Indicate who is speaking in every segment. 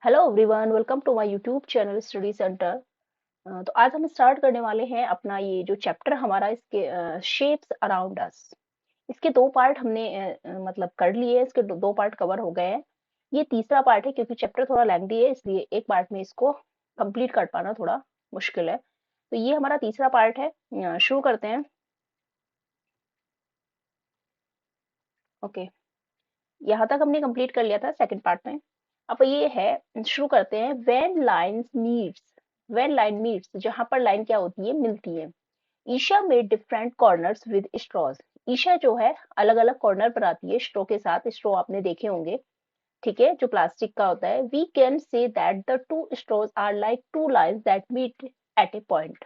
Speaker 1: Hello everyone, welcome to my YouTube channel study centre. तो आज हम स्टार्ट करने वाले हैं अपना ये जो चैप्टर हमारा इसके शेप्स अराउंड अस। इसके दो पार्ट हमने मतलब कर लिए, इसके दो पार्ट कवर हो गए हैं। ये तीसरा पार्ट है क्योंकि चैप्टर थोड़ा लेंथी है, इसलिए एक पार्ट में इसको कंप्लीट कर पाना थोड़ा मुश्किल है। तो ये हमारा तीसरा पार्ट है। शुरू करते हैं। ओके, यहाँ तक हमने कंप्लीट कर लिया था सेकंड पार्ट में। अब ये है, शुरू करते हैं। व्हेन लाइन मीट्स, जहां पर लाइन क्या होती है, मिलती है। Isha made different corners with straws. Isha जो है अलग अलग कॉर्नर पर आती है स्ट्रो के साथ। स्ट्रो आपने देखे होंगे, ठीक है, जो प्लास्टिक का होता है। We can say that the two straws are like two lines that meet at a point.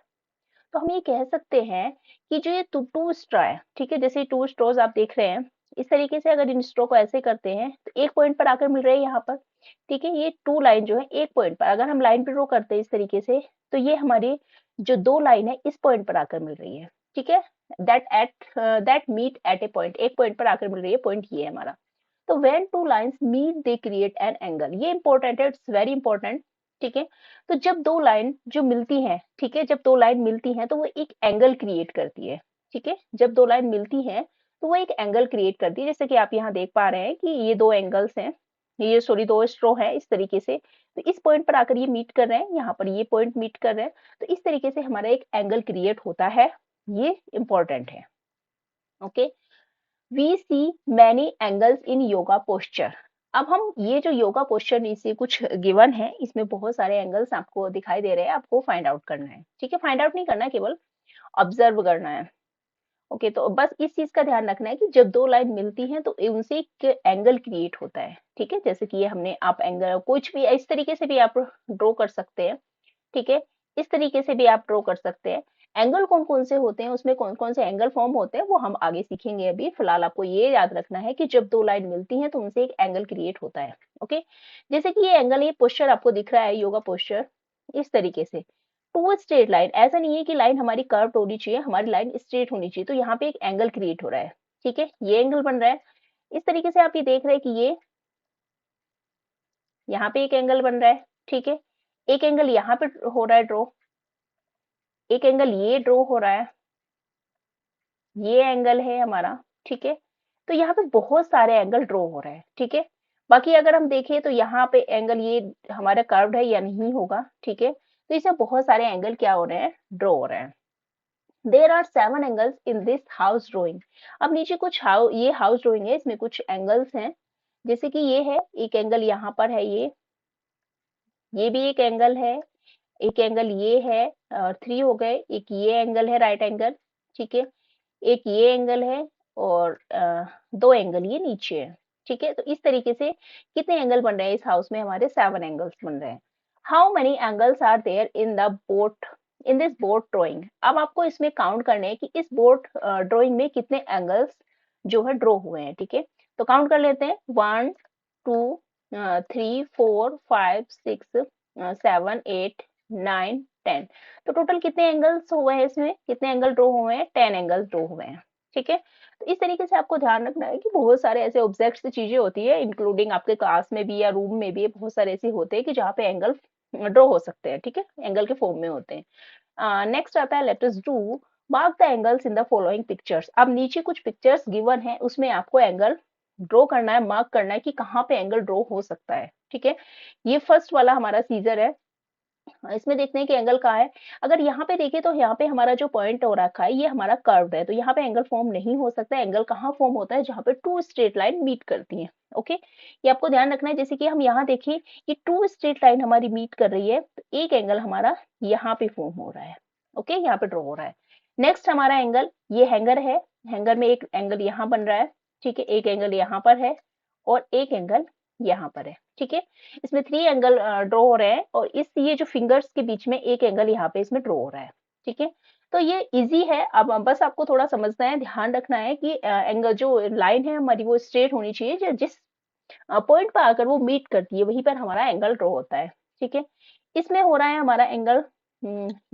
Speaker 1: तो हम ये कह सकते हैं कि जो ये टू स्ट्रा है, ठीक है, जैसे टू स्ट्रोज आप देख रहे हैं, इस तरीके से अगर इन स्ट्रो को ऐसे करते हैं तो एक पॉइंट पर आकर मिल रहे हैं यहाँ पर। ठीक है, ये टू लाइन जो है एक पॉइंट पर, अगर हम लाइन पे ड्रॉ करते हैं इस तरीके से, तो ये हमारी जो दो लाइन है इस पॉइंट पर आकर मिल रही है। ठीक है, that meet at a point, एक पॉइंट पर आकर मिल रही है, पॉइंट ये है हमारा। तो when two lines meet they create an angle, ये इंपॉर्टेंट है, इट्स वेरी इंपॉर्टेंट। ठीक है, तो जब दो लाइन जो मिलती हैं, ठीक है, जब दो लाइन मिलती हैं तो वो एक एंगल क्रिएट करती है। ठीक है, जब दो लाइन मिलती हैं तो वो एक एंगल क्रिएट करती है, जैसे कि आप यहाँ देख पा रहे हैं कि ये दो एंगल्स हैं, ये सॉरी दो स्ट्रो है इस तरीके से। तो इस पॉइंट पर आकर ये मीट कर रहे हैं, यहाँ पर ये पॉइंट मीट कर रहे हैं, तो इस तरीके से हमारा एक एंगल क्रिएट होता है। ये इंपॉर्टेंट है। Okay, we see many angles in yoga posture. अब हम ये जो योगा पोस्चर नीचे कुछ गिवन है, इसमें बहुत सारे एंगल्स आपको दिखाई दे रहे हैं, आपको फाइंड आउट करना है। ठीक है, फाइंड आउट नहीं करना है, केवल ऑब्जर्व करना है। ओके, तो बस इस चीज का ध्यान रखना है कि जब दो लाइन मिलती हैं तो उनसे एक एंगल क्रिएट होता है। ठीक है, जैसे कि ये हमने, आप एंगल कुछ भी इस तरीके से भी आप ड्रॉ कर सकते हैं। ठीक है, इस तरीके से भी आप ड्रॉ कर सकते हैं। एंगल कौन कौन से होते हैं, उसमें कौन कौन से एंगल फॉर्म होते हैं, वो हम आगे सीखेंगे। अभी फिलहाल आपको ये याद रखना है कि जब दो लाइन मिलती हैं तो उनसे एक एंगल क्रिएट होता है। ओके, जैसे कि ये एंगल, ये पोस्चर आपको दिख रहा है, योगा पोस्चर, इस तरीके से टू स्ट्रेट लाइन। ऐसा नहीं है कि लाइन हमारी कर्व होनी चाहिए, हमारी लाइन स्ट्रेट होनी चाहिए। तो यहाँ पे एक एंगल क्रिएट हो रहा है। ठीक है, ये एंगल बन रहा है। इस तरीके से आप ये देख रहे हैं कि ये यहाँ पे एक एंगल बन रहा है। ठीक है, एक एंगल यहाँ पे हो रहा है ड्रॉ, एक एंगल ये ड्रॉ हो रहा है, ये एंगल है हमारा। ठीक है, तो यहाँ पे बहुत सारे एंगल ड्रॉ हो रहे हैं। ठीक है, बाकी अगर हम देखें तो यहाँ पे एंगल ये हमारा कर्व्ड है या नहीं होगा। ठीक है, तो इसमें बहुत सारे एंगल क्या हो रहे हैं, ड्रॉ हो रहे हैं। There are 7 angles in this house drawing. अब नीचे कुछ ये हाउस ड्रॉइंग है, इसमें कुछ एंगल्स हैं, जैसे कि ये है एक एंगल, यहाँ पर है ये भी एक एंगल है, एक एंगल ये है, 3 हो गए। एक ये एंगल है, राइट एंगल। ठीक है, एक ये एंगल है, और दो एंगल ये नीचे है। ठीक है, तो इस तरीके से कितने एंगल बन रहे हैं इस हाउस में, हमारे 7 एंगल्स बन रहे हैं। How many angles are there in the boat, in this boat drawing. अब आपको इसमें काउंट करने हैं कि इस बोट ड्रॉइंग में कितने एंगल्स जो है ड्रॉ हुए हैं। ठीक है, तो काउंट कर लेते हैं। 1 2 3 4 5 6 7 8 9 10। तो टोटल कितने एंगल्स हुए हैं, इसमें कितने एंगल ड्रॉ हुए हैं, 10 एंगल्स ड्रॉ हुए हैं। ठीक है, तो इस तरीके से आपको ध्यान रखना है कि बहुत सारे ऐसे ऑब्जेक्ट्स चीजें होती है, इंक्लूडिंग आपके क्लास में भी या रूम में भी बहुत सारे ऐसे होते हैं कि जहाँ पे एंगल ड्रॉ हो सकते हैं। ठीक है, एंगल के फॉर्म में होते हैं। नेक्स्ट आता है, let us do mark the angles in the following pictures. अब नीचे कुछ पिक्चर्स गिवन है, उसमें आपको एंगल ड्रॉ करना है, मार्क करना है कि कहाँ पे एंगल ड्रॉ हो सकता है। ठीक है, ये फर्स्ट वाला हमारा सीजर है, इसमें देखते हैं कि एंगल कहाँ है। अगर यहाँ पे देखें तो यहाँ पे हमारा जो पॉइंट हो रखा है ये हमारा कर्व्ड है, तो यहाँ पे एंगल फॉर्म नहीं हो सकता। एंगल कहाँ फॉर्म होता है, जहाँ पे टू स्ट्रेट लाइन मीट करती हैं। ओके, ये आपको ध्यान रखना है। जैसे कि हम यहाँ देखिए, ये टू स्ट्रेट लाइन हमारी मीट कर रही है, तो एक एंगल हमारा यहाँ पे फॉर्म हो रहा है। ओके, यहाँ पे ड्रॉ हो रहा है। नेक्स्ट हमारा एंगल, ये हैंगर है, हैंगर में एक एंगल यहाँ बन रहा है। ठीक है, एक एंगल यहाँ पर है और एक एंगल यहाँ पर है। ठीक है, इसमें 3 एंगल ड्रॉ हो रहे हैं, और इस ये जो फिंगर्स के बीच में एक एंगल यहाँ पे इसमें ड्रॉ हो रहा है। ठीक है, तो ये इजी है। अब बस आपको थोड़ा समझना है, ध्यान रखना है कि एंगल जो लाइन है हमारी वो स्ट्रेट होनी चाहिए, जिस पॉइंट पर आकर वो मीट करती है वहीं पर हमारा एंगल ड्रॉ होता है। ठीक है, इसमें हो रहा है हमारा एंगल,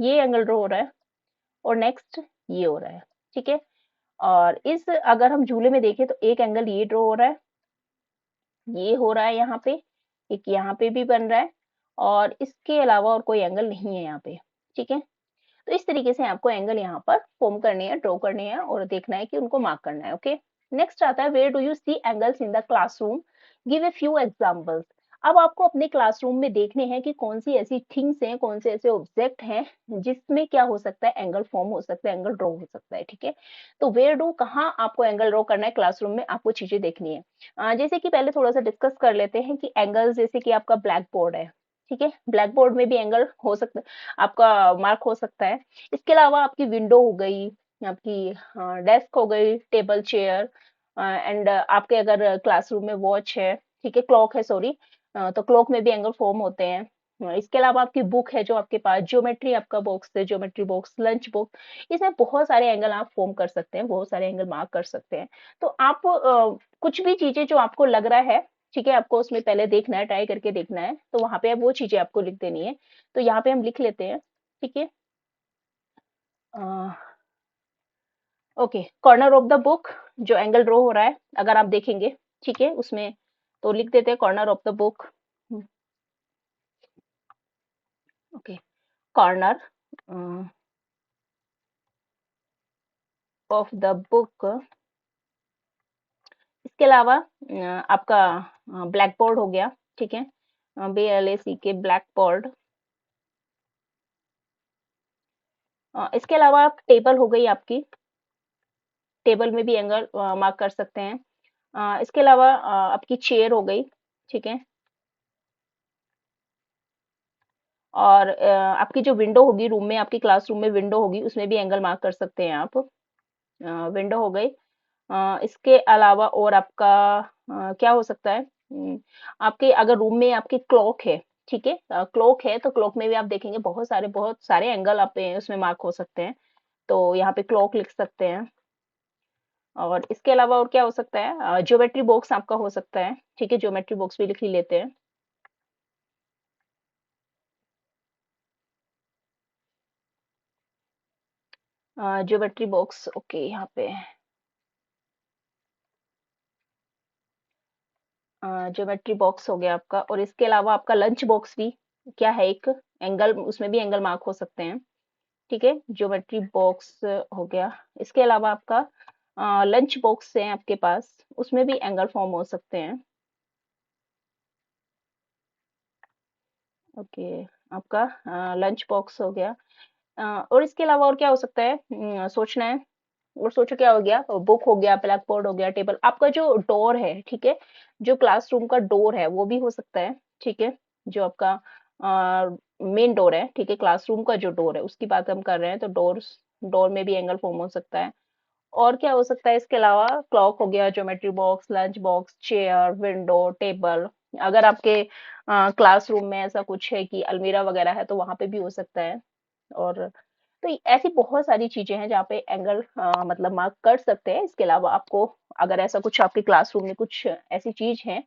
Speaker 1: ये एंगल ड्रॉ हो रहा है, और नेक्स्ट ये हो रहा है। ठीक है, और इस अगर हम झूले में देखें तो एक एंगल ये ड्रॉ हो रहा है, ये हो रहा है यहाँ पे, एक यहाँ पे भी बन रहा है, और इसके अलावा और कोई एंगल नहीं है यहाँ पे, ठीक है। तो इस तरीके से आपको एंगल यहाँ पर फॉर्म करनी है, ड्रॉ करनी है, और देखना है कि उनको मार्क करना है। ओके, नेक्स्ट आता है where do you see angles in the classroom, give a few examples. अब आपको अपने क्लासरूम में देखने हैं कि कौन सी ऐसी थिंग्स हैं, कौन से ऐसे ऑब्जेक्ट हैं जिसमें क्या हो सकता है, एंगल फॉर्म हो सकता है, एंगल ड्रॉ हो सकता है, ठीक है। तो वेयर डू कहाँ आपको एंगल ड्रॉ करना है क्लासरूम में, आपको चीजें देखनी है। जैसे कि पहले थोड़ा सा डिस्कस कर लेते हैं कि एंगल्स, जैसे कि आपका ब्लैक बोर्ड है, ठीक है, ब्लैक बोर्ड में भी एंगल हो सकता है, आपका मार्क हो सकता है। इसके अलावा आपकी विंडो हो गई, आपकी डेस्क हो गई, टेबल चेयर, एंड आपके अगर क्लासरूम में वॉच है, ठीक है, क्लॉक है, सॉरी, तो क्लॉक में भी एंगल फॉर्म होते हैं। इसके अलावा आपकी बुक है जो आपके पास, ज्योमेट्री आपका बॉक्स है, ज्योमेट्री बॉक्स, लंच बॉक्स, इसमें बहुत सारे एंगल आप फॉर्म कर सकते हैं, बहुत सारे एंगल मार्क कर सकते हैं। तो आप कुछ भी चीजें जो आपको लग रहा है, ठीक है, आपको उसमें पहले देखना है, ट्राई करके देखना है, तो वहां पे वो चीजें आपको लिख देनी है। तो यहाँ पे हम लिख लेते हैं, ठीक है। Okay, corner of the book, जो एंगल ड्रॉ हो रहा है अगर आप देखेंगे, ठीक है, उसमें तो लिख देते हैं corner of the book. Okay, corner of the book. इसके अलावा आपका ब्लैक बोर्ड हो गया, ठीक है, BLAC के ब्लैक बोर्ड। इसके अलावा आप टेबल हो गई आपकी, टेबल में भी एंगल मार्क कर सकते हैं। इसके अलावा आपकी चेयर हो गई, ठीक है, और आपकी जो विंडो होगी रूम में, आपकी क्लासरूम में विंडो होगी, उसमें भी एंगल मार्क कर सकते हैं आप। विंडो हो गई। इसके अलावा और आपका क्या हो सकता है, आपके अगर रूम में आपके क्लॉक है, ठीक है, क्लॉक है तो क्लॉक में भी आप देखेंगे बहुत सारे एंगल आप उसमें मार्क हो सकते हैं। तो यहाँ पे क्लॉक लिख सकते हैं। और इसके अलावा और क्या हो सकता है, ज्योमेट्री बॉक्स आपका हो सकता है, ठीक है, ज्योमेट्री बॉक्स भी लिख ही लेते हैं। ज्योमेट्री बॉक्स, ओके, यहाँ पे ज्योमेट्री बॉक्स हो गया आपका। और इसके अलावा आपका लंच बॉक्स भी क्या है, एक एंगल, उसमें भी एंगल मार्क हो सकते हैं, ठीक है, ज्योमेट्री बॉक्स हो गया। इसके अलावा आपका लंच बॉक्स है आपके पास, उसमें भी एंगल फॉर्म हो सकते हैं। ओके, आपका लंच बॉक्स हो गया। और इसके अलावा और क्या हो सकता है, सोचना है। और सोचो क्या हो गया, बुक हो गया, ब्लैक बोर्ड हो गया, टेबल, आपका जो डोर है, ठीक है, जो क्लासरूम का डोर है वो भी हो सकता है, ठीक है, जो आपका मेन डोर है, ठीक है, क्लासरूम का जो डोर है उसकी बात हम कर रहे हैं, तो डोर, डोर में भी एंगल फॉर्म हो सकता है। और क्या हो सकता है इसके अलावा, क्लॉक हो गया, geometry box, lunch box, chair, window, table. अगर आपके क्लासरूम में ऐसा कुछ है कि अलमीरा वगैरह है, तो वहां पे भी हो सकता है। और तो ऐसी बहुत सारी चीजें हैं जहाँ पे एंगल मतलब मार्क कर सकते हैं। इसके अलावा आपको अगर ऐसा कुछ आपके क्लासरूम में कुछ ऐसी चीज है,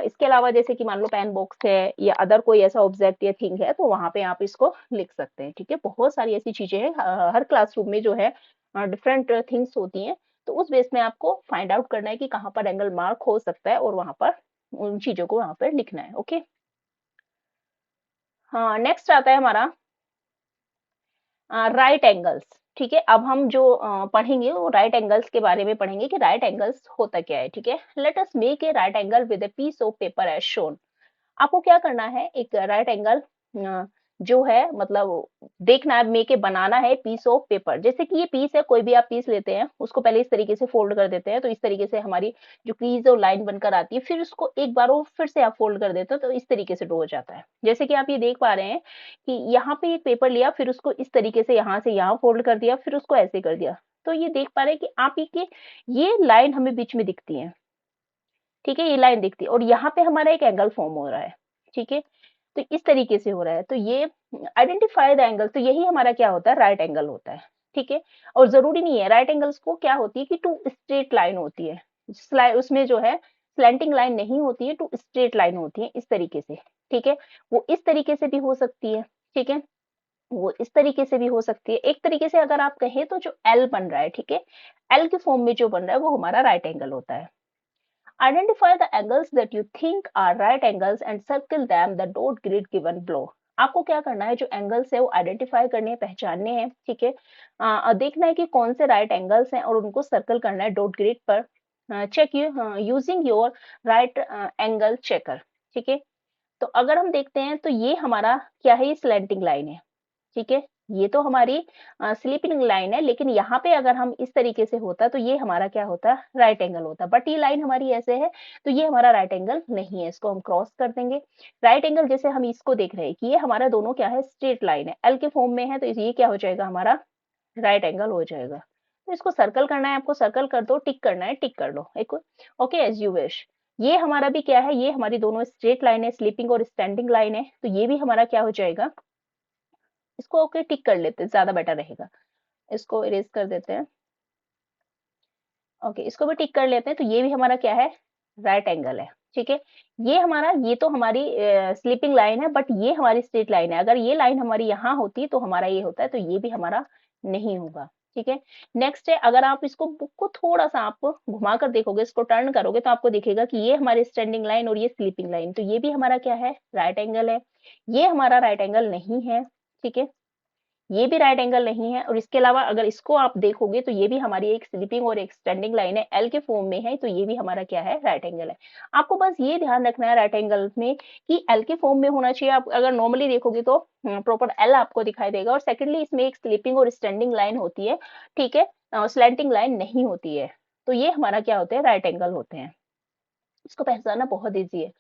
Speaker 1: इसके अलावा जैसे कि मान लो पेन बॉक्स है या अदर कोई ऐसा ऑब्जेक्ट या थिंग है, तो वहां पे आप इसको लिख सकते हैं, ठीक है। बहुत सारी ऐसी चीजें हैं, हर क्लासरूम में जो है डिफरेंट थिंग्स होती हैं। तो उस बेस में आपको फाइंड आउट करना है कि कहाँ पर एंगल मार्क हो सकता है, और वहां पर उन चीजों को वहां पर लिखना है। ओके, हाँ, नेक्स्ट आता है हमारा राइट एंगल्स, ठीक है। अब हम जो पढ़ेंगे वो राइट एंगल्स के बारे में पढ़ेंगे कि राइट एंगल्स होता क्या है, ठीक है। Let us make a right angle with a piece of paper as shown. आपको क्या करना है, एक राइट एंगल जो है मतलब देखना है, मेक के बनाना है पीस ऑफ पेपर। जैसे कि ये पीस है, कोई भी आप पीस लेते हैं, उसको पहले इस तरीके से फोल्ड कर देते हैं, तो इस तरीके से हमारी जो क्रीज और लाइन बनकर आती है, फिर उसको एक बार वो फिर से आप फोल्ड कर देते हो, तो इस तरीके से ड्रॉ हो जाता है। जैसे कि आप ये देख पा रहे हैं कि यहाँ पे एक पेपर लिया, फिर उसको इस तरीके से यहाँ से यहाँ फोल्ड कर दिया, फिर उसको ऐसे कर दिया। तो ये देख पा रहे हैं कि आप ये लाइन हमें बीच में दिखती है, ठीक है, ये लाइन दिखती है, और यहाँ पे हमारा एक एंगल फॉर्म हो रहा है, ठीक है। तो इस तरीके से हो रहा है, तो ये आइडेंटिफाई द एंगल, तो यही हमारा क्या होता है, राइट एंगल होता है, ठीक है। और जरूरी नहीं है, राइट एंगल्स को क्या होती है कि टू स्ट्रेट लाइन होती है, उसमें जो है स्लैंटिंग लाइन नहीं होती है, टू स्ट्रेट लाइन होती है, इस तरीके से, ठीक है। वो इस तरीके से भी हो सकती है, ठीक है, वो इस तरीके से भी हो सकती है। एक तरीके से अगर आप कहें तो जो एल बन रहा है, ठीक है, एल के फॉर्म में जो बन रहा है वो हमारा राइट एंगल होता है। Identify the angles that you think are right angles and circle them the dot grid given below. आपको क्या करना है, जो एंगल्स है वो आइडेंटिफाई करने हैं, पहचानने हैं, ठीक है। देखना है कि कौन से राइट एंगल्स हैं और उनको सर्कल करना है डॉट ग्रिड पर। Check using your right angle checker, ठीक है। तो अगर हम देखते हैं तो ये हमारा क्या है, ये स्लैंटिंग लाइन है, ठीक है। ये तो हमारी स्लीपिंग लाइन है, लेकिन यहाँ पे अगर हम इस तरीके से होता तो ये हमारा क्या होता, राइट एंगल होता। बट ये लाइन हमारी ऐसे है तो ये हमारा राइट एंगल नहीं है, इसको हम क्रॉस कर देंगे। राइट एंगल जैसे हम इसको देख रहे हैं कि ये हमारा दोनों क्या है, स्ट्रेट लाइन है, एल के फॉर्म में है, तो ये क्या हो जाएगा, हमारा राइट एंगल हो जाएगा। तो इसको सर्कल करना है आपको, सर्कल कर दो, टिक करना है, टिक कर लो एक। Okay, as you wish. ये हमारा भी क्या है, ये हमारी दोनों स्ट्रेट लाइन है, स्लीपिंग और स्टैंडिंग लाइन है, तो ये भी हमारा क्या हो जाएगा, इसको ओके टिक कर लेते हैं, ज्यादा बेटर रहेगा। इसको इरेज कर देते हैं। ओके, इसको भी टिक कर लेते हैं, तो ये भी हमारा क्या है, राइट एंगल है, ठीक है। ये हमारा, ये तो हमारी स्लीपिंग लाइन है, बट ये हमारी स्ट्रेट लाइन है। अगर ये लाइन हमारी यहाँ होती तो हमारा ये होता है, तो ये भी हमारा नहीं होगा, ठीक है। नेक्स्ट है, अगर आप इसको बुक को थोड़ा सा आप घुमा कर देखोगे, इसको टर्न करोगे, तो आपको दिखेगा कि ये हमारी स्टैंडिंग लाइन और ये स्लीपिंग लाइन, तो ये भी हमारा क्या है, राइट एंगल है। ये हमारा राइट एंगल नहीं है, ठीक है। ये भी राइट एंगल नहीं है, और इसके अलावा अगर इसको आप देखोगे तो ये भी हमारी एक स्लीपिंग और एक स्टैंडिंग लाइन है, एल के फॉर्म में है, तो ये भी हमारा क्या है, राइट एंगल है। आपको बस ये ध्यान रखना है राइट एंगल में कि एल के फॉर्म में होना चाहिए। आप अगर नॉर्मली देखोगे तो प्रॉपर एल आपको दिखाई देगा, और सेकेंडली इसमें एक स्लीपिंग और स्टैंडिंग लाइन होती है, ठीक है, स्लैंटिंग लाइन नहीं होती है। तो ये हमारा क्या होते हैं, राइट एंगल होते हैं। इसको पहचानना बहुत ईजी है।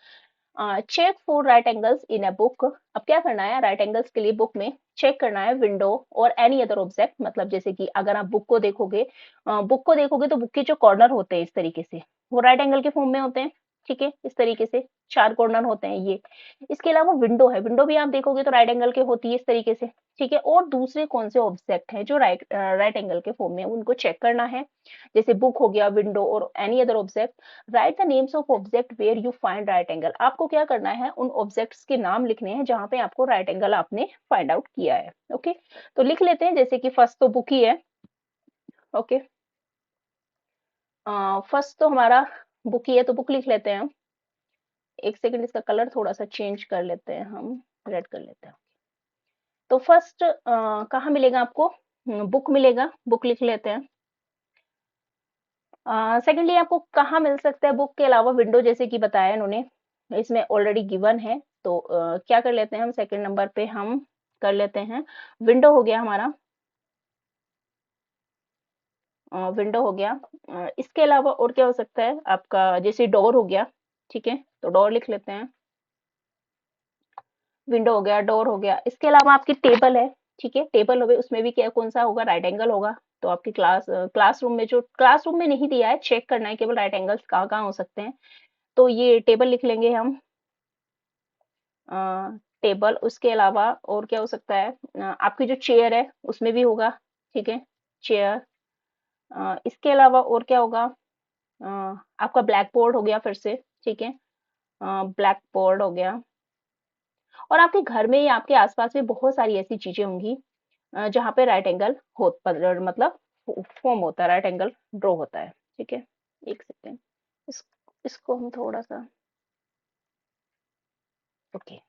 Speaker 1: Check for right angles in a book. अब क्या करना है, राइट एंगल्स के लिए बुक में चेक करना है विंडो और एनी अदर ऑब्जेक्ट। मतलब जैसे कि अगर आप बुक को देखोगे तो बुक के जो कॉर्नर होते हैं इस तरीके से, वो राइट एंगल के फॉर्म में होते हैं, ठीक है, इस तरीके से चार कॉर्नर होते हैं ये। इसके अलावा विंडो है, विंडो भी आप देखोगे तो राइट एंगल के होती है इस तरीके से, ठीक है। और दूसरे कौन से ऑब्जेक्ट हैं जो राइट एंगल के फॉर्म में, उनको चेक करना है। जैसे बुक हो गया, विंडो और any other object. Write the names of object where you find right angle. आपको क्या करना है, उन ऑब्जेक्ट्स के नाम लिखने हैं जहां पे आपको राइट एंगल आपने फाइंड आउट किया है। ओके, तो लिख लेते हैं, जैसे कि फर्स्ट तो बुक ही है। ओके, फर्स्ट तो हमारा बुक ही है, तो बुक लिख लेते हैं हम। एक सेकंड, इसका कलर थोड़ा सा चेंज कर लेते हैं, हम रेड कर लेते हैं। तो फर्स्ट कहाँ मिलेगा आपको, बुक मिलेगा, बुक लिख लेते हैं। सेकेंडली आपको कहाँ मिल सकता है बुक के अलावा, विंडो जैसे कि बताया इन्होंने, इसमें ऑलरेडी गिवन है। तो क्या कर लेते हैं हम, सेकंड नंबर पे हम कर लेते हैं, विंडो हो गया हमारा, विंडो हो गया। इसके अलावा और क्या हो सकता है आपका, जैसे डोर हो गया, ठीक है, तो डोर लिख लेते हैं। विंडो हो गया, डोर हो गया। इसके अलावा आपकी टेबल है, ठीक है, टेबल हो गई, उसमें भी क्या कौन सा होगा, राइट एंगल होगा। तो आपकी क्लासरूम में, जो क्लासरूम में नहीं दिया है, चेक करना है केवल राइट एंगल्स कहाँ कहाँ हो सकते हैं। तो ये टेबल लिख लेंगे हम, टेबल। उसके अलावा और क्या हो सकता है, आपकी जो चेयर है उसमें भी होगा, ठीक है, चेयर। इसके अलावा और क्या होगा, अ, आपका ब्लैक बोर्ड हो गया फिर से, ठीक है, ब्लैक बोर्ड हो गया। और आपके घर में या आपके आसपास में बहुत सारी ऐसी चीजें होंगी जहाँ पे राइट एंगल मतलब फॉर्म होता है, राइट एंगल ड्रॉ होता है, ठीक है। एक सेकेंड, इस, इसको हम थोड़ा सा, ओके।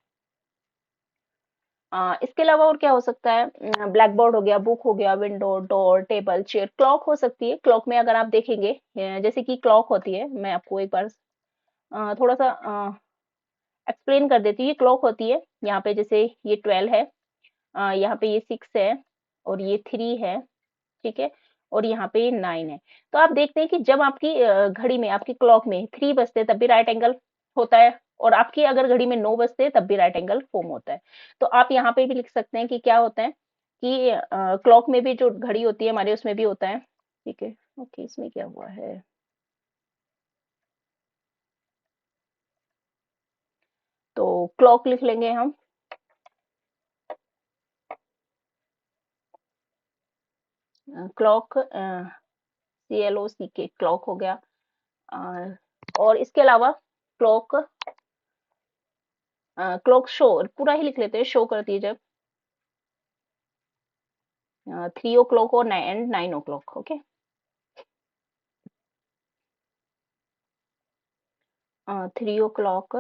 Speaker 1: इसके अलावा और क्या हो सकता है, ब्लैक बोर्ड हो गया, बुक हो गया, window, door, table, chair. Clock हो सकती है, क्लॉक में अगर आप देखेंगे, जैसे कि क्लॉक होती है, मैं आपको एक बार थोड़ा सा एक्सप्लेन कर देती हूँ। ये क्लॉक होती है, यहाँ पे जैसे ये 12 है, यहाँ पे ये 6 है, और ये 3 है, ठीक है, और यहाँ पे ये 9 है। तो आप देखते हैं कि जब आपकी घड़ी में, आपकी क्लॉक में 3 बजते हैं तब भी राइट एंगल होता है, और आपकी अगर घड़ी में 9 बजते हैं तब भी राइट एंगल फॉर्म होता है। तो आप यहाँ पे भी लिख सकते हैं कि क्या होता है, कि क्लॉक में भी जो घड़ी होती है हमारे, उसमें भी होता है, ठीक है। ओके, इसमें क्या हुआ है, तो क्लॉक लिख लेंगे हम, क्लॉक, CLOCK, क्लॉक हो गया। और इसके अलावा क्लॉक, क्लॉक शो पूरा ही लिख लेते हैं, शो करती है जब 3 o'clock और 9 o'clock, okay. 3 o'clock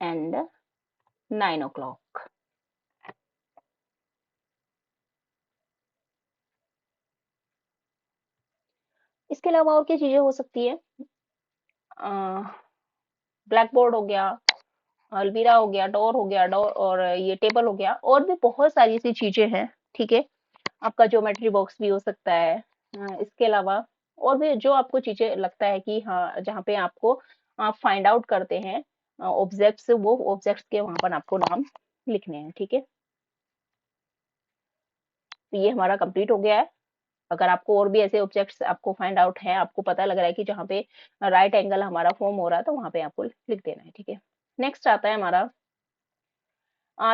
Speaker 1: and 9 o'clock। इसके अलावा और क्या चीजें हो सकती है? ब्लैक बोर्ड हो गया, अलमीरा हो गया, डोर और ये टेबल हो गया, और भी बहुत सारी ऐसी चीजें हैं। ठीक है, आपका ज्योमेट्री बॉक्स भी हो सकता है। इसके अलावा और भी जो आपको चीजें लगता है कि हाँ, जहाँ पे आपको आप फाइंड आउट करते हैं ऑब्जेक्ट्स, वो ऑब्जेक्ट्स के वहां पर आपको नाम लिखने हैं। ठीक है, तो ये हमारा कंप्लीट हो गया है। अगर आपको और भी ऐसे ऑब्जेक्ट्स आपको फाइंड आउट है, आपको पता लग रहा है कि जहाँ पे राइट एंगल हमारा फॉर्म हो रहा है, तो वहां पे आपको लिख देना है। ठीक है, नेक्स्ट आता है हमारा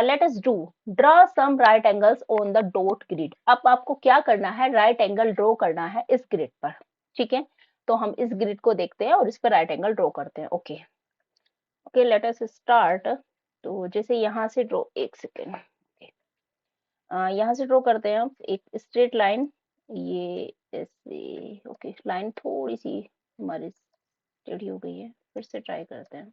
Speaker 1: let us do draw some right angles on the dot grid. अब आपको क्या करना है, राइट एंगल ड्रॉ करना है इस ग्रिड पर। ठीक है, तो हम इस ग्रिड को देखते हैं और इस पर राइट एंगल ड्रॉ करते हैं। Okay okay, let us start. तो जैसे यहाँ से ड्रॉ, एक सेकेंड, यहाँ से ड्रॉ करते हैं हम एक स्ट्रेट लाइन, ये ऐसे। ओके, लाइन थोड़ी सी हमारी टेढ़ी हो गई है, फिर से ट्राई करते हैं।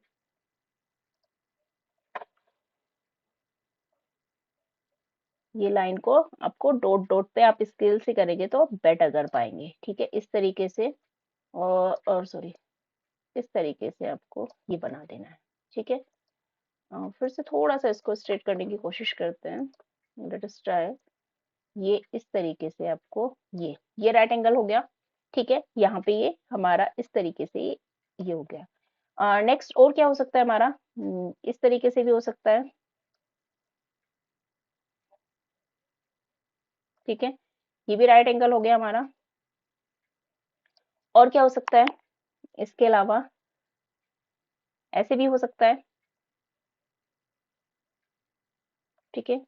Speaker 1: ये लाइन को आपको डॉट डॉट पे आप स्केल से करेंगे तो आप बेटर कर पाएंगे। ठीक है, इस तरीके से, और सॉरी, इस तरीके से आपको ये बना देना है। ठीक है, फिर से थोड़ा सा इसको स्ट्रेट करने की कोशिश करते हैं। Let us try. ये इस तरीके से आपको, ये राइट एंगल हो गया। ठीक है, यहाँ पे ये हमारा इस तरीके से ये हो गया। नेक्स्ट और क्या हो सकता है हमारा? इस तरीके से भी हो सकता है। ठीक है, ये भी राइट एंगल हो गया हमारा। और क्या हो सकता है इसके अलावा? ऐसे भी हो सकता है। ठीक है,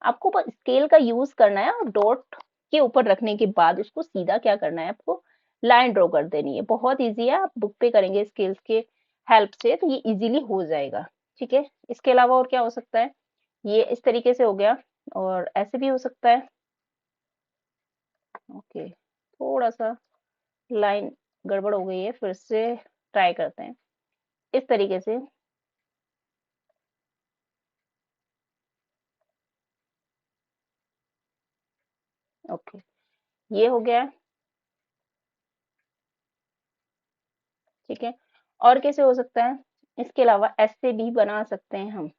Speaker 1: आपको बस स्केल का यूज करना है और डॉट के ऊपर रखने के बाद उसको सीधा क्या करना है, आपको लाइन ड्रॉ कर देनी है। बहुत इजी है, आप बुक पे करेंगे स्केल्स के हेल्प से तो ये इजीली हो जाएगा। ठीक है, इसके अलावा और क्या हो सकता है? ये इस तरीके से हो गया, और ऐसे भी हो सकता है। ओके, थोड़ा सा लाइन गड़बड़ हो गई है, फिर से ट्राई करते हैं इस तरीके से। ओके, ये हो गया है। ठीक है, और कैसे हो सकता है? इसके अलावा ऐसे भी बना सकते हैं हम।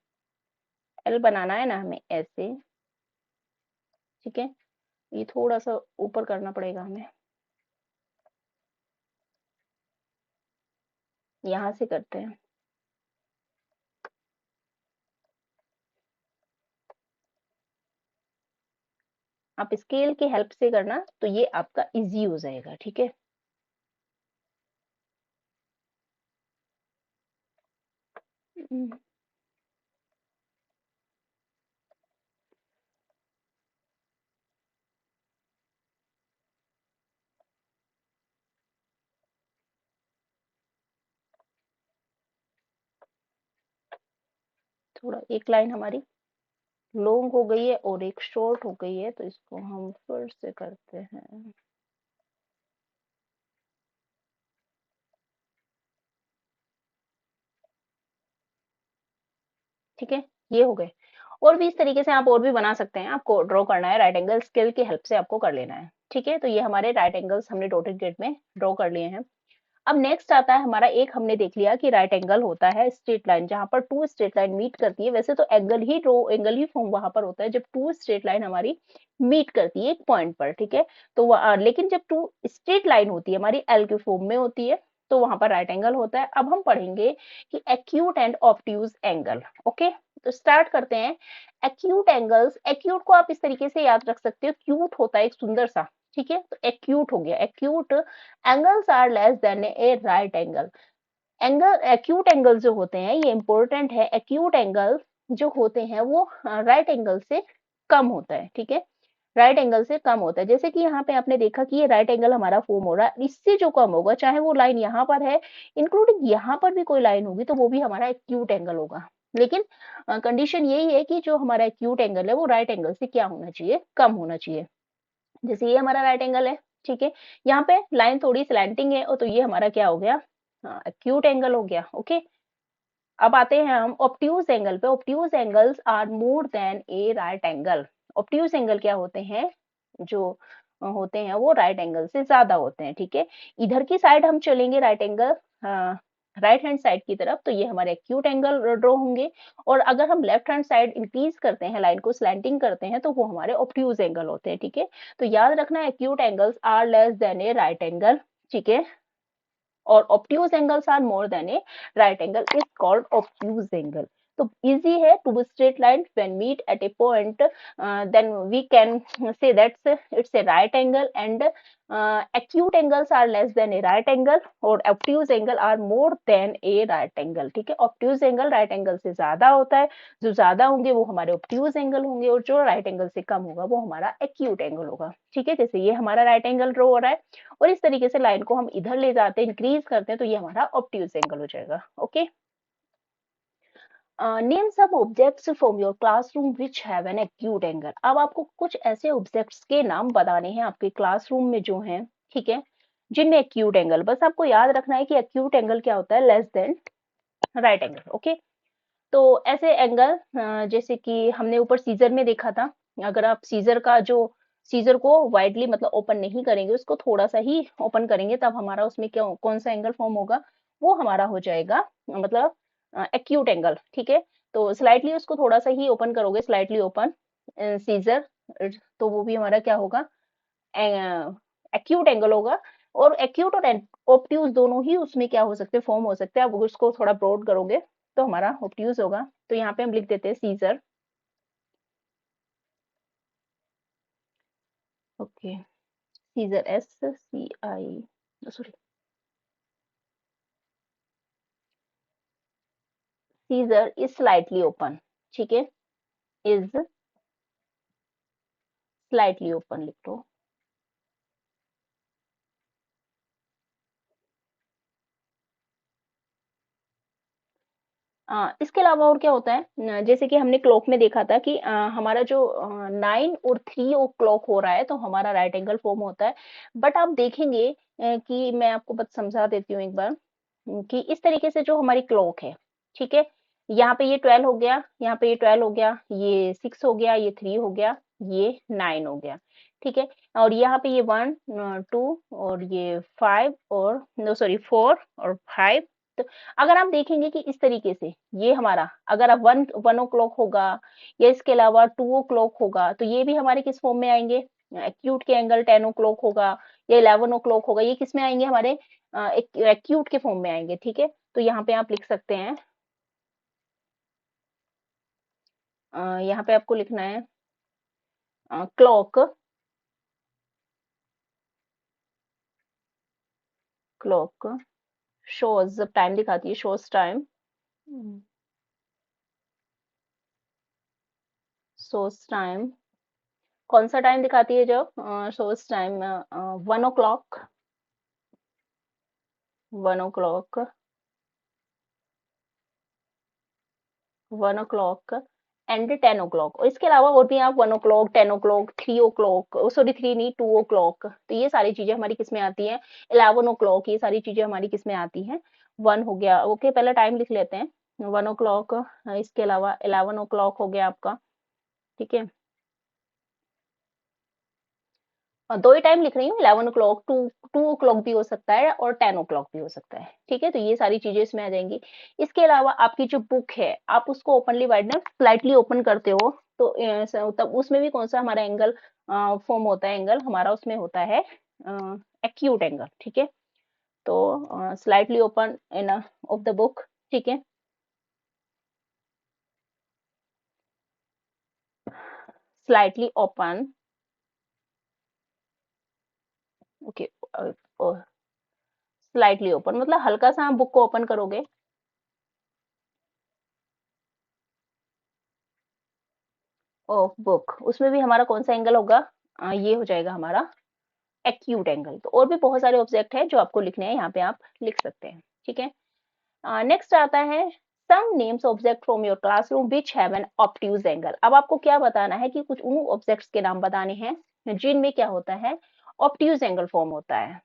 Speaker 1: एल बनाना है ना हमें, ऐसे। ठीक है, ये थोड़ा सा ऊपर करना पड़ेगा हमें, यहाँ से करते हैं। आप स्केल की हेल्प से करना तो ये आपका इजी हो जाएगा। ठीक है, थोड़ा एक लाइन हमारी लॉन्ग हो गई है और एक शॉर्ट हो गई है, तो इसको हम फिर से करते हैं। ठीक है, ये हो गए। और भी इस तरीके से आप और भी बना सकते हैं। आपको ड्रॉ करना है, राइट एंगल स्केल की हेल्प से आपको कर लेना है। ठीक है, तो ये हमारे राइट एंगल्स हमने डॉटेड ग्रिड में ड्रॉ कर लिए हैं। अब नेक्स्ट आता है हमारा, एक हमने देख लिया कि राइट एंगल होता है स्ट्रेट लाइन, जहां पर टू स्ट्रेट लाइन मीट करती है। वैसे तो एंगल ही फॉर्म वहां पर होता है जब टू स्ट्रेट लाइन हमारी मीट करती है एक पॉइंट पर। ठीक है, तो लेकिन जब टू स्ट्रेट लाइन होती है हमारी एल के फॉर्म में होती है, तो वहां पर राइट एंगल होता है। अब हम पढ़ेंगे कि acute and obtuse angle. Okay, तो स्टार्ट करते हैं। एक्यूट एंगल्स, एक्यूट को आप इस तरीके से याद रख सकते हो, क्यूट होता है एक सुंदर सा। ठीक है, तो एक्यूट हो गया। Acute angles are less than a right angle. Angle, acute angle जो होते हैं, ये इंपॉर्टेंट है, एक्यूट एंगल जो होते हैं वो राइट एंगल से कम होता है। ठीक है, राइट एंगल से कम होता है। जैसे कि यहाँ पे आपने देखा कि ये राइट एंगल हमारा फॉर्म हो रहा है, इससे जो कम होगा, चाहे वो लाइन यहाँ पर है, इंक्लूडिंग यहाँ पर भी कोई लाइन होगी, तो वो भी हमारा एक्यूट एंगल होगा। लेकिन कंडीशन यही है कि जो हमारा एक्यूट एंगल है वो राइट एंगल से क्या होना चाहिए, कम होना चाहिए। जैसे ये हमारा राइट एंगल है, ठीक है। यहाँ पे लाइन थोड़ी स्लैंटिंग है और तो ये हमारा क्या हो गया, एक्यूट एंगल हो गया। ओके, अब आते हैं हम ऑब्ट्यूज एंगल पे। Obtuse angles are more than a right angle. Obtuse angle क्या होते हैं, जो होते हैं वो राइट एंगल से ज्यादा होते हैं। ठीक है, इधर की साइड हम चलेंगे right angle, right hand side की तरफ, तो ये हमारे एक्यूट एंगल ड्रॉ होंगे। और अगर हम लेफ्ट हैंड साइड इंक्रीज करते हैं, लाइन को स्लैंटिंग करते हैं, तो वो हमारे ऑब्ट्यूज एंगल होते हैं। ठीक है, तो याद रखना acute angles are less than a right angle. ठीक है, और obtuse angles are more than a right angle is called obtuse angle. तो easy है to be straight line when meet at a point, then we can say that it's a right angle, and acute angles are less than a right angle और obtuse angle are more than a right angle. ठीक है, obtuse angle right angle से ज्यादा होता है, जो ज्यादा होंगे वो हमारे obtuse angle होंगे और जो right angle से कम होगा वो हमारा acute angle होगा। ठीक है, जैसे ये हमारा right angle ड्रॉ हो रहा है और इस तरीके से लाइन को हम इधर ले जाते हैं, इंक्रीज करते हैं, तो ये हमारा ऑब्ट्यूज एंगल हो जाएगा। Okay, name some objects from your classroom which have an acute angle. अब आपको कुछ ऐसे ऑब्जेक्ट्स के नाम बताने हैं आपके क्लासरूम में जो हैं, ठीक है, जिनमें एक्यूट एंगल, बस आपको याद रखना है कि एक्यूट एंगल क्या होता है, less than right angle. Okay, तो ऐसे एंगल जैसे कि हमने ऊपर सीजर में देखा था, अगर आप सीजर का जो सीजर को वाइडली मतलब ओपन नहीं करेंगे, उसको थोड़ा सा ही ओपन करेंगे, तब हमारा उसमें क्या कौन सा एंगल फॉर्म होगा, वो हमारा हो जाएगा मतलब एक्यूट एंगल। ठीक है, तो स्लाइटली उसको थोड़ा सा ही ओपन करोगे, स्लाइटली ओपन सीजर, तो वो भी हमारा क्या होगा, एक्यूट एंगल होगा। और एक्यूट और ऑब्ट्यूज दोनों ही उसमें क्या हो सकते हैं, फॉर्म हो सकते हैं। आप उसको थोड़ा ब्रॉड करोगे तो हमारा ऑब्ट्यूज होगा। तो यहाँ पे हम लिख देते हैं scissor. Okay, scissor S C I, sorry, scissor is slightly open. ठीक है, इज स्लाइटली ओपन लिख दो। इसके अलावा और क्या होता है, जैसे कि हमने क्लॉक में देखा था कि हमारा जो 9 और 3 ओ क्लॉक हो रहा है, तो हमारा राइट एंगल फॉर्म होता है। बट आप देखेंगे कि मैं आपको बस समझा देती हूँ एक बार, कि इस तरीके से जो हमारी क्लॉक है, ठीक है, यहाँ पे ये 12 हो गया, यहाँ पे ये 12 हो गया, ये 6 हो गया, ये 3 हो गया, ये 9 हो गया। ठीक है, और यहाँ पे ये 1 2 और ये 5 और नो सॉरी 4 और 5। तो अगर आप देखेंगे कि इस तरीके से ये हमारा, अगर आप 1 ओ क्लॉक होगा या इसके अलावा 2 ओ क्लॉक होगा, तो ये भी हमारे किस फॉर्म में आएंगे, एक्यूट के एंगल 10 ओ क्लॉक होगा या 11 ओ क्लॉक होगा, ये किस में आएंगे, हमारे एक्यूट के फॉर्म में आएंगे। ठीक है, तो यहाँ पे आप लिख सकते हैं, यहाँ पे आपको लिखना है क्लॉक, क्लॉक शोज टाइम दिखाती है, शोज टाइम, शोज टाइम, कौन सा टाइम दिखाती है जब, shows time 1 o'clock, 1 o'clock, 1 o'clock and 10 o'clock. और इसके अलावा और भी आप 1 o'clock, 10 o'clock, 3 o'clock, sorry 3 नहीं, 2 ओ क्लॉक, तो ये सारी चीजें हमारी किस में आती हैं, 11 ओ क्लॉक, ये सारी चीजें हमारी किस में आती हैं, 1 हो गया। ओके, पहले टाइम लिख लेते हैं, 1 ओ क्लॉक, इसके अलावा 11 ओ क्लॉक हो गया आपका। ठीक है, दो ही टाइम लिख रही हूँ, 11 ओ क्लॉक, 2 ओ क्लॉक भी हो सकता है और 10 ओ क्लॉक भी हो सकता है। ठीक है, तो ये सारी चीजें इसमें आ जाएंगी। इसके अलावा आपकी जो बुक है, आप उसको ओपनली वाइड में स्लाइटली ओपन करते हो, तो तब उसमें भी कौन सा हमारा एंगल फॉर्म होता है, एंगल हमारा उसमें होता है एक्यूट एंगल। ठीक है, तो slightly open in of the book. ठीक है, slightly open, okay, slightly open मतलब हल्का सा आप बुक को ओपन करोगे, ऑफ बुक, उसमें भी हमारा कौन सा एंगल होगा, ये हो जाएगा हमारा एक्यूट एंगल। तो और भी बहुत सारे ऑब्जेक्ट हैं जो आपको लिखने हैं, यहाँ पे आप लिख सकते हैं। ठीक है, नेक्स्ट आता है some names object from your classroom which have an obtuse angle. अब आपको क्या बताना है कि कुछ उन ऑब्जेक्ट्स के नाम बताने हैं जिनमें क्या होता है, ऑब्ट्यूज एंगल फॉर्म होता है।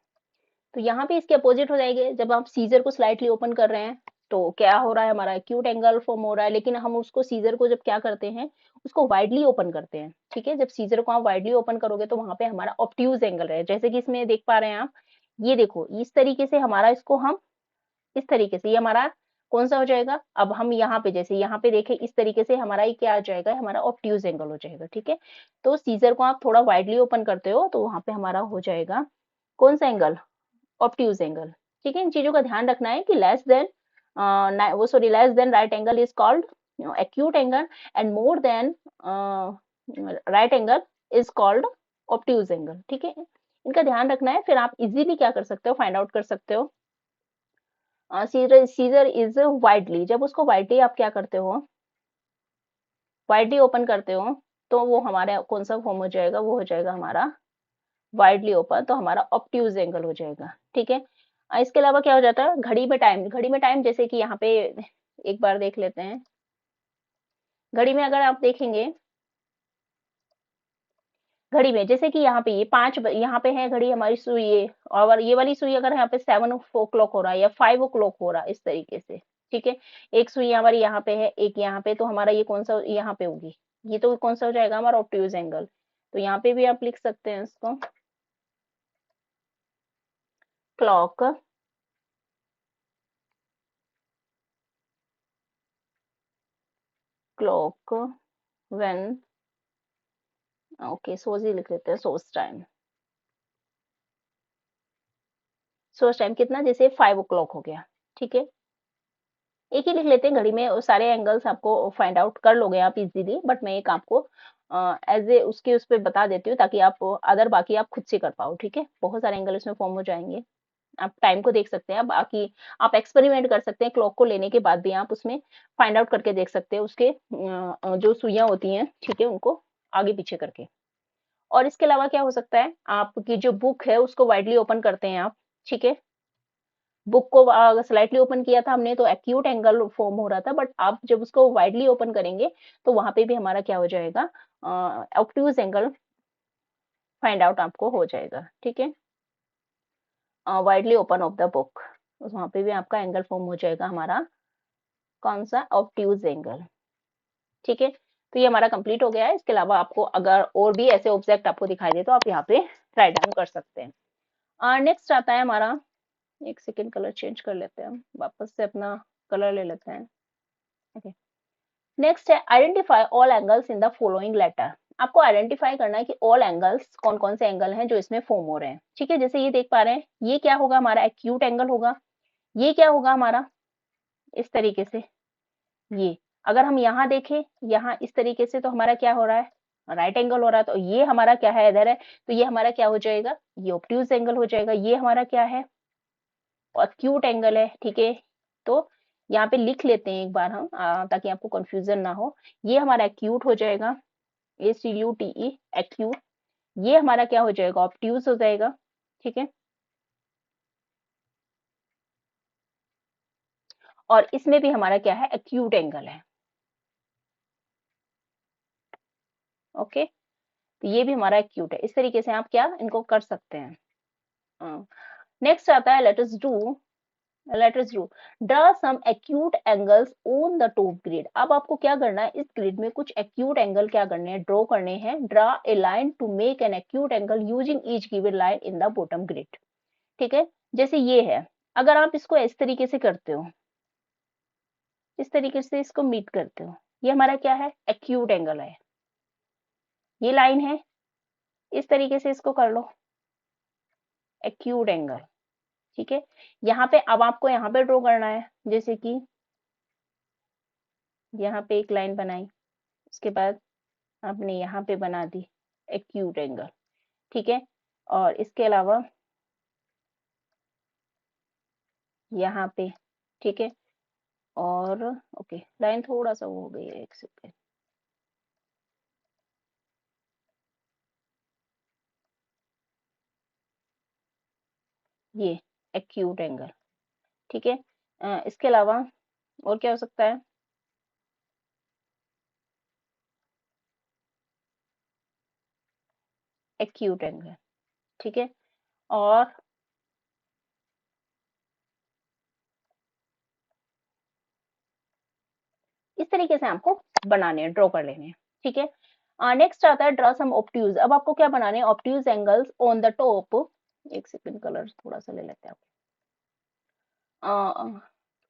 Speaker 1: तो यहाँ पे इसके अपोजिट हो जाएंगे, जब आप सीजर को स्लाइटली ओपन कर रहे हैं तो क्या हो रहा है, हमारा एक्यूट एंगल फॉर्म हो रहा है। लेकिन हम उसको सीजर को जब क्या करते हैं, उसको वाइडली ओपन करते हैं, ठीक है। जब सीजर को आप वाइडली ओपन करोगे तो वहां पे हमारा ऑब्ट्यूज एंगल है, जैसे कि इसमें देख पा रहे हैं आप। ये देखो इस तरीके से हमारा, इसको हम इस तरीके से, ये हमारा कौन सा हो जाएगा, अब हम यहाँ पे जैसे यहाँ पे देखें इस तरीके से हमारा ये क्या आ जाएगा, हमारा ऑब्ट्यूज एंगल हो जाएगा, ठीक है। तो सीजर को आप थोड़ा वाइडली ओपन करते हो तो वहां पे हमारा हो जाएगा कौन सा एंगल, ऑब्ट्यूज एंगल, ठीक है। इन चीजों का ध्यान रखना है कि लेस देन वो sorry less than right angle is called acute angle, and more than right angle is called obtuse angle, ठीक है। इनका ध्यान रखना है, फिर आप इजीली क्या कर सकते हो, फाइंड आउट कर सकते हो। सीजर सीजर इज वाइडली, जब उसको वाइडली आप क्या करते हो, वाइडली ओपन करते हो तो वो हमारे कौन सा फॉर्म हो जाएगा, वो हो जाएगा हमारा वाइडली ओपन, तो हमारा ऑब्ट्यूज एंगल हो जाएगा, ठीक है। इसके अलावा क्या हो जाता है, घड़ी में टाइम, घड़ी में टाइम जैसे कि यहाँ पे एक बार देख लेते हैं। घड़ी में अगर आप देखेंगे, घड़ी में जैसे कि यहाँ पे ये यहाँ पे है घड़ी हमारी सुई है, और ये वाली सुई अगर यहाँ पे 7 o'clock हो रहा है या 5 o'clock हो रहा है इस तरीके से, ठीक है। एक सुई हमारी यहाँ पे है, एक यहाँ पे, तो हमारा ये कौन सा यहाँ पे होगी, ये तो कौन सा हो जाएगा, हमारा ऑब्ट्यूज एंगल। तो यहाँ पे भी आप लिख सकते हैं इसको, क्लॉक क्लॉक व्हेन, ओके सोज ही लिख लेते हैं, सोच टाइम कितना, जैसे 5 o'clock हो गया, ठीक है। एक ही लिख लेते हैं, घड़ी में और सारे एंगल्स आपको फाइंड आउट कर लोगे आप इजीली, बट मैं एक आपको एज ए उसके उस पे बता देती हूँ ताकि आप अदर बाकी आप खुद से कर पाओ, ठीक है। बहुत सारे एंगल इसमें फॉर्म हो जाएंगे, आप टाइम को देख सकते हैं, बाकी आप एक्सपेरिमेंट कर सकते हैं, क्लॉक को लेने के बाद भी आप उसमें फाइंड आउट करके देख सकते हैं उसके जो सुइयां होती हैं, ठीक है, उनको आगे पीछे करके। और इसके अलावा क्या हो सकता है, आपकी जो बुक है उसको वाइडली ओपन करते हैं आप, ठीक है। बुक को स्लाइटली ओपन किया था हमने तो एक्यूट एंगल फॉर्म हो रहा था, बट आप जब उसको वाइडली ओपन करेंगे तो वहां पे भी हमारा क्या हो जाएगा, ऑब्ट्यूज एंगल फाइंड आउट आपको हो जाएगा, ठीक है। Widely open of the book, वहां पे भी आपका एंगल फॉर्म हो जाएगा हमारा कौन सा, ऑब्ट्यूज एंगल, ठीक है। तो ये हमारा कंप्लीट हो गया है। इसके अलावा आपको अगर और भी ऐसे ऑब्जेक्ट आपको दिखाई दे तो आप यहाँ पे राइट डाउन कर सकते हैं। नेक्स्ट आता है हमारा, एक सेकेंड कलर चेंज कर लेते हैं, हम वापस से अपना कलर ले लेते हैं, ओके। नेक्स्ट है identify all angles in the following letter. आपको आइडेंटिफाई करना है कि ऑल एंगल्स कौन कौन से एंगल हैं जो इसमें फॉर्म हो रहे हैं, ठीक है। जैसे ये देख पा रहे हैं, ये क्या होगा, हमारा एक्यूट एंगल होगा। ये क्या होगा हमारा, इस तरीके से, ये अगर हम यहाँ देखें, यहाँ इस तरीके से, तो हमारा क्या हो रहा है, राइट एंगल हो रहा है। तो ये हमारा क्या है इधर है, तो ये हमारा क्या हो जाएगा, ये ऑब्ट्यूज एंगल हो जाएगा। ये हमारा क्या है, एक्यूट एंगल है, ठीक है। तो यहाँ पे लिख लेते हैं एक बार हम, ताकि आपको कंफ्यूजन ना हो। ये हमारा एक्यूट हो जाएगा, ACUTE, एक्यूट। ये हमारा क्या हो जाएगा, ऑब्ट्यूज हो जाएगा, ठीक है। और इसमें भी हमारा क्या है, एक्यूट एंगल है, ओके। तो ये भी हमारा एक्यूट है। इस तरीके से आप क्या इनको कर सकते हैं। नेक्स्ट आता है let us do draw some acute angles on the top grid. अब आपको क्या करना है, इस ग्रिड में कुछ एक्यूट एंगल क्या करने हैं, ड्रॉ करने हैं। Draw a line to make an acute angle using each given line in the bottom grid, ठीक है। जैसे ये है, अगर आप इसको इस तरीके से करते हो, इस तरीके से इसको मीट करते हो, ये हमारा क्या है, एक्यूट एंगल है। ये लाइन है, इस तरीके से इसको कर लो, एक्यूट एंगल, ठीक है। यहाँ पे अब आपको यहाँ पे ड्रॉ करना है, जैसे कि यहाँ पे एक लाइन बनाई, उसके बाद आपने यहाँ पे बना दी एक्यूट एंगल, ठीक है। और इसके अलावा यहाँ पे, ठीक है। और ओके, लाइन थोड़ा सा वो हो गई है, एक सेकेंड, ये एक्यूट एंगल, ठीक है। इसके अलावा और क्या हो सकता है, एक्यूट एंगल, ठीक है। और इस तरीके से आपको बनाने हैं, ड्रॉ कर लेने हैं, ठीक है। नेक्स्ट आता है ड्रॉ सम ऑब्ट्यूज। अब आपको क्या बनाने हैं, obtuse angles on the top. एक सेकंड, कलर थोड़ा सा ले लेते हैं आप।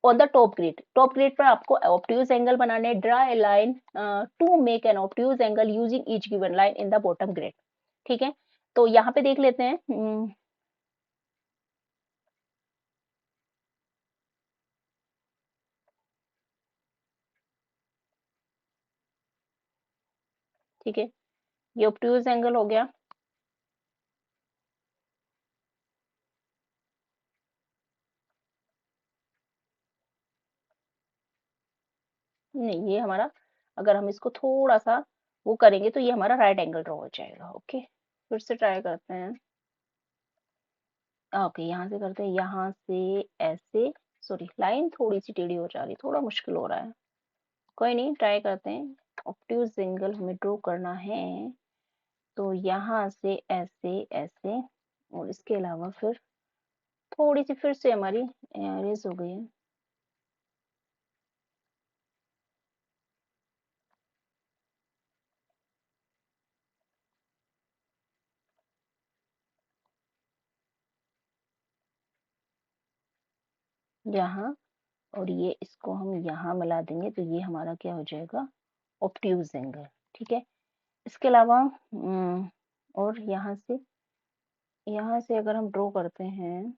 Speaker 1: On the top grid, top grid पर आपको ऑब्ट्यूज एंगल बनाने हैं। Draw a line to make an obtuse angle using each given line in the bottom grid, ठीक है। तो यहाँ पे देख लेते हैं। ठीक है, ये ऑब्ट्यूज एंगल हो गया। नहीं, ये हमारा, अगर हम इसको थोड़ा सा वो करेंगे तो ये हमारा राइट एंगल ड्रॉ हो जाएगा। ओके, फिर से ट्राई करते हैं। ओके, यहाँ से करते हैं, यहाँ से ऐसे। सॉरी, लाइन थोड़ी सी टेढ़ी हो जा रही, थोड़ा मुश्किल हो रहा है। कोई नहीं, ट्राई करते हैं। ऑब्ट्यूज एंगल हमें ड्रॉ करना है, तो यहाँ से ऐसे ऐसे, और इसके अलावा फिर थोड़ी सी फिर से हमारी रेस हो गई है। यहाँ, और ये इसको हम यहाँ मिला देंगे तो ये हमारा क्या हो जाएगा, ऑब्ट्यूज एंगल, ठीक है। इसके अलावा और यहाँ से अगर हम ड्रॉ करते हैं,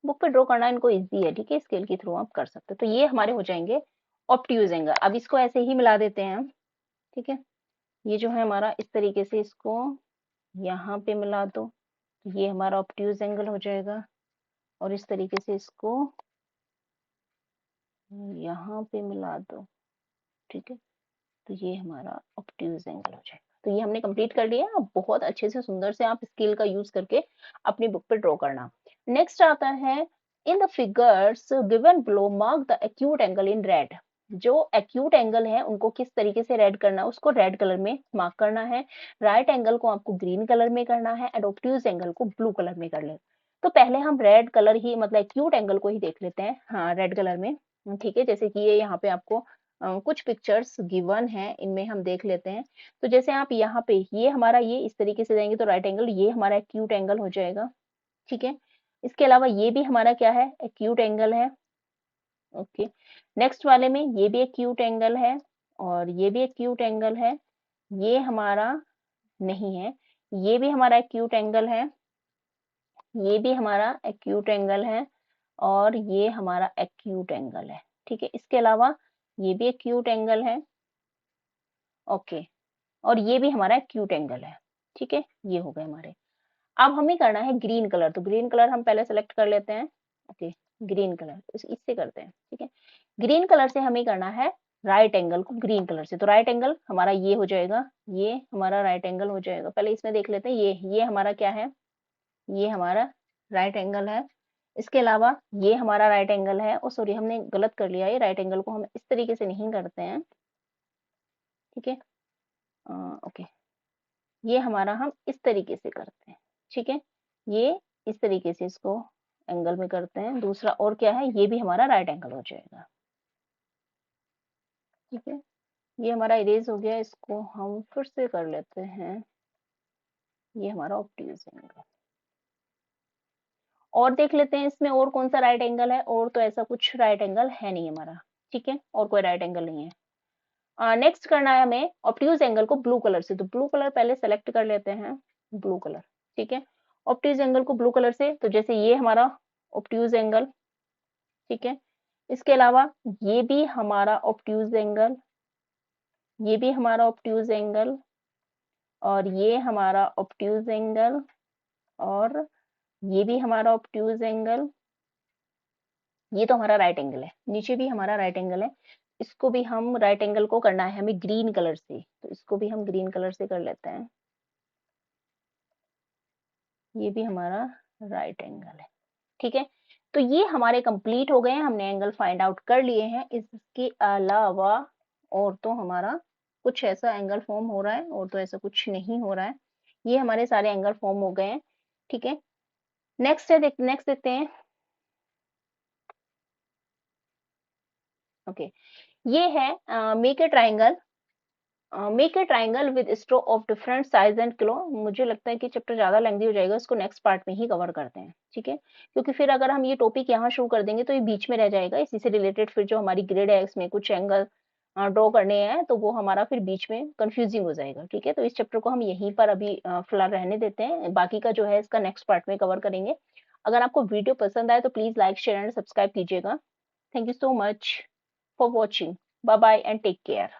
Speaker 1: बुक पे ड्रॉ करना इनको इजी है, ठीक है, स्केल के थ्रू आप कर सकते हो। तो ये हमारे हो जाएंगे ऑब्ट्यूज एंगल। अब इसको ऐसे ही मिला देते हैं हम, ठीक है। ये जो है हमारा, इस तरीके से इसको यहाँ पे मिला दो, ये हमारा ऑब्ट्यूज एंगल हो जाएगा। और इस तरीके से इसको यहाँ पे मिला दो, ठीक है। तो ये हमारा ऑब्ट्यूज एंगल हो जाएगा। तो ये हमने कंप्लीट कर लिया। अब बहुत अच्छे से सुंदर से आप स्केल का यूज करके अपनी बुक पे ड्रॉ करना। नेक्स्ट आता है, in the figures given below mark the acute angle in red. जो एक्यूट एंगल है उनको किस तरीके से रेड करना है, उसको रेड कलर में मार्क करना है। राइट एंगल को आपको ग्रीन कलर में करना है, एंड ऑब्ट्यूज एंगल को ब्लू कलर में कर ले। तो पहले हम रेड कलर ही, मतलब एक्यूट एंगल को ही देख लेते हैं, हाँ, रेड कलर में, ठीक है। जैसे कि ये यहाँ पे आपको कुछ पिक्चर्स गिवन है, इनमें हम देख लेते हैं। तो जैसे आप यहाँ पे, ये हमारा, ये इस तरीके से जाएंगे तो राइट एंगल, ये हमारा एक्यूट एंगल हो जाएगा, ठीक है। इसके अलावा ये भी हमारा क्या है, एक्यूट एंगल है। ओके, नेक्स्ट वाले में ये भी एक्यूट एंगल है, और ये भी एक्यूट एंगल है। ये हमारा नहीं है, ये भी हमारा एक्यूट एंगल है, ये भी हमारा एक्यूट एंगल है, और ये हमारा एक्यूट एंगल है, ठीक है। इसके अलावा ये भी एक्यूट एंगल है। ओके, और ये भी हमारा एक्यूट एंगल है, ठीक है। ये हो गए हमारे। अब हमें करना है ग्रीन कलर, तो ग्रीन कलर हम पहले सेलेक्ट कर लेते हैं। ओके, ग्रीन कलर इससे करते हैं, ठीक है। ग्रीन कलर से हमें करना है राइट एंगल को ग्रीन कलर से। तो राइट एंगल हमारा ये हो जाएगा, ये हमारा राइट एंगल हो जाएगा। पहले इसमें देख लेते हैं, ये हमारा क्या है, ये हमारा राइट एंगल है। इसके अलावा ये हमारा राइट एंगल है। ओ सॉरी, हमने गलत कर लिया, ये राइट एंगल को हम इस तरीके से नहीं करते हैं, ठीक है। ओके, ये हमारा हम इस तरीके से करते हैं, ठीक है। ये इस तरीके से इसको एंगल में करते हैं। दूसरा और क्या है, ये भी हमारा राइट एंगल हो जाएगा, ठीक है। ये हमारा इरेज हो गया, इसको हम फिर से कर लेते हैं। ये हमारा ऑब्ट्यूज एंगल। और देख लेते हैं इसमें और कौन सा राइट एंगल है, और तो ऐसा कुछ राइट एंगल है नहीं हमारा, ठीक है, और कोई राइट एंगल नहीं है। नेक्स्ट करना है हमें ऑब्ट्यूज एंगल को ब्लू कलर से। तो ब्लू कलर पहले सेलेक्ट कर लेते हैं, ब्लू कलर, ठीक है। ऑब्ट्यूज एंगल को ब्लू कलर से, तो जैसे ये हमारा ऑब्ट्यूज एंगल, ठीक है। इसके अलावा ये भी हमारा ऑब्ट्यूज एंगल, ये भी हमारा ऑब्ट्यूज एंगल, और ये हमारा ऑब्ट्यूज एंगल, और ये भी हमारा ऑब्ट्यूज एंगल, ये तो हमारा राइट एंगल है, नीचे भी हमारा राइट एंगल है। इसको भी हम राइट एंगल को करना है हमें ग्रीन कलर से, तो इसको भी हम ग्रीन कलर से कर लेते हैं। ये भी हमारा राइट एंगल है, ठीक है। तो ये हमारे कंप्लीट हो गए हैं, हमने एंगल फाइंड आउट कर लिए हैं। इसके अलावा और तो हमारा कुछ ऐसा एंगल फॉर्म हो रहा है, और तो ऐसा कुछ नहीं हो रहा है। ये हमारे सारे एंगल फॉर्म हो गए हैं, ठीक है। नेक्स्ट देखते हैं। ओके, ये है make a triangle. Make a triangle with straw of different size and clay. मुझे लगता है कि चैप्टर ज्यादा लेंथी हो जाएगा, इसको नेक्स्ट पार्ट में ही कवर करते हैं, ठीक है। क्योंकि फिर अगर हम ये टॉपिक यहाँ शुरू कर देंगे तो ये बीच में रह जाएगा। इसी से रिलेटेड फिर जो हमारी ग्रिड है इसमें कुछ एंगल ड्रॉ करने हैं, तो वो हमारा फिर बीच में कंफ्यूजिंग हो जाएगा, ठीक है। तो इस चैप्टर को हम यहीं पर अभी फिलहाल रहने देते हैं, बाकी का जो है इसका नेक्स्ट पार्ट में कवर करेंगे। अगर आपको वीडियो पसंद आए तो please like share and subscribe कीजिएगा। Thank you so much for watching. Bye bye and take care.